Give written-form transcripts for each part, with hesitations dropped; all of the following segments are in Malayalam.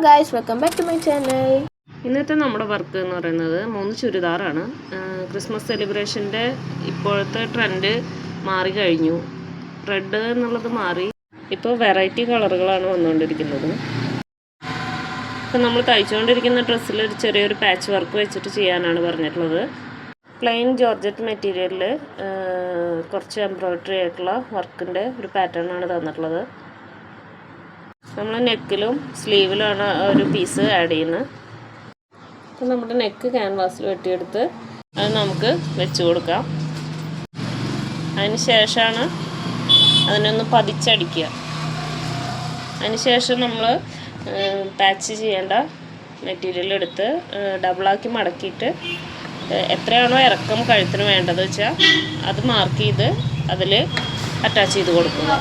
Guys, welcome back to my channel. ഇന്നത്തെ നമ്മുടെ വർക്ക് എന്ന് പറയുന്നത് 3 ചുരിദാറാണ്. ക്രിസ്മസ് സെലിബ്രേഷൻ്റെ ഇപ്പോഴത്തെ ട്രെൻഡ് മാറിക്കഴിഞ്ഞു. റെഡ് എന്നുള്ളത് മാറി, ഇപ്പോൾ വെറൈറ്റി കളറുകളാണ് വന്നുകൊണ്ടിരിക്കുന്നത്. ഇപ്പം നമ്മൾ തയ്ച്ചുകൊണ്ടിരിക്കുന്ന ഡ്രസ്സിൽ ഒരു ചെറിയൊരു പാച്ച് വർക്ക് വെച്ചിട്ട് ചെയ്യാനാണ് പറഞ്ഞിട്ടുള്ളത്. പ്ലെയിൻ ജോർജറ്റ് മെറ്റീരിയലിൽ കുറച്ച് എംബ്രോയ്ഡറി ആയിട്ടുള്ള വർക്കിൻ്റെ ഒരു പാറ്റേൺ ആണ് തന്നിട്ടുള്ളത്. നമ്മൾ നെക്കിലും സ്ലീവിലുമാണ് ഒരു പീസ് ആഡ് ചെയ്യുന്നത്. അപ്പോൾ നമ്മുടെ നെക്ക് ക്യാൻവാസിൽ വെട്ടിയെടുത്ത് അത് നമുക്ക് വെച്ച് കൊടുക്കാം. അതിന് ശേഷമാണ് അതിനൊന്ന് പതിച്ചടിക്കുക. അതിന് ശേഷം നമ്മൾ പാച്ച് ചെയ്യേണ്ട മെറ്റീരിയൽ എടുത്ത് ഡബിളാക്കി മടക്കിയിട്ട് എത്രയാണോ ഇറക്കം കഴുത്തിന് വേണ്ടത് വെച്ചാൽ അത് മാർക്ക് ചെയ്ത് അതിൽ അറ്റാച്ച് ചെയ്ത് കൊടുക്കുക.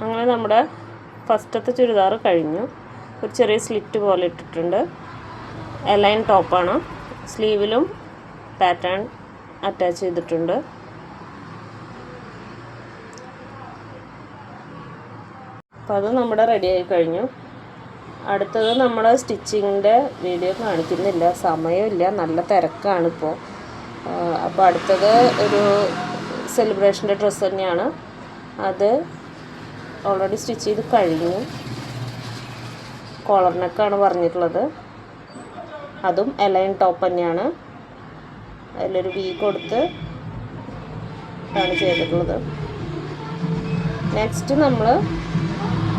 അങ്ങനെ നമ്മുടെ ഫസ്റ്റത്തെ ചുരിദാർ കഴിഞ്ഞു. ഒരു ചെറിയ സ്ലിറ്റ് പോലെ ഇട്ടിട്ടുണ്ട്. എലൈൻ ടോപ്പാണ്. സ്ലീവിലും പാറ്റേൺ അറ്റാച്ച് ചെയ്തിട്ടുണ്ട്. അപ്പോൾ അത് നമ്മുടെ റെഡിയായി കഴിഞ്ഞു. അടുത്തത് നമ്മൾ സ്റ്റിച്ചിങ്ങിൻ്റെ വീഡിയോ കാണിക്കുന്നില്ല, സമയമില്ല, നല്ല തിരക്കാണിപ്പോൾ. അപ്പോൾ അടുത്തത് ഒരു സെലിബ്രേഷൻ്റെ ഡ്രസ്സ് തന്നെയാണ്. അത് ഓൾറെഡി സ്റ്റിച്ച് ചെയ്ത് കഴിഞ്ഞു. കോളർ നെക്കാണ് പറഞ്ഞിട്ടുള്ളത്. അതും എലൈൻ ടോപ്പ് തന്നെയാണ്. അതിലൊരു വി കൊടുത്ത് ആണ് ചെയ്തിട്ടുള്ളത്. നെക്സ്റ്റ് നമ്മൾ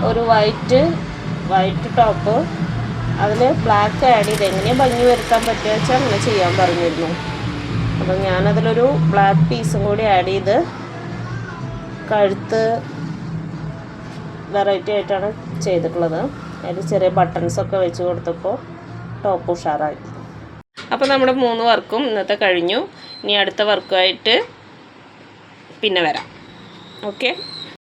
ഒരു വൈറ്റ് ടോപ്പ് അതിൽ ബ്ലാക്ക് ആഡ് ചെയ്ത് എങ്ങനെ ഭംഗി വരുത്താൻ പറ്റുക വെച്ചാൽ അങ്ങനെ ചെയ്യാൻ പറഞ്ഞിരുന്നു. അപ്പോൾ ഞാനതിലൊരു ബ്ലാക്ക് പീസും കൂടി ആഡ് ചെയ്ത് കഴുത്ത് വെറൈറ്റി ആയിട്ടാണ് ചെയ്തിട്ടുള്ളത്. അതിൽ ചെറിയ ബട്ടൺസൊക്കെ വെച്ച് കൊടുത്തപ്പോൾ ടോപ്പ് ഉഷാറായി. അപ്പോൾ നമ്മുടെ 3 വർക്കും ഇന്നത്തെ കഴിഞ്ഞു. ഇനി അടുത്ത വർക്കുമായിട്ട് പിന്നെ വരാം. ഓക്കെ.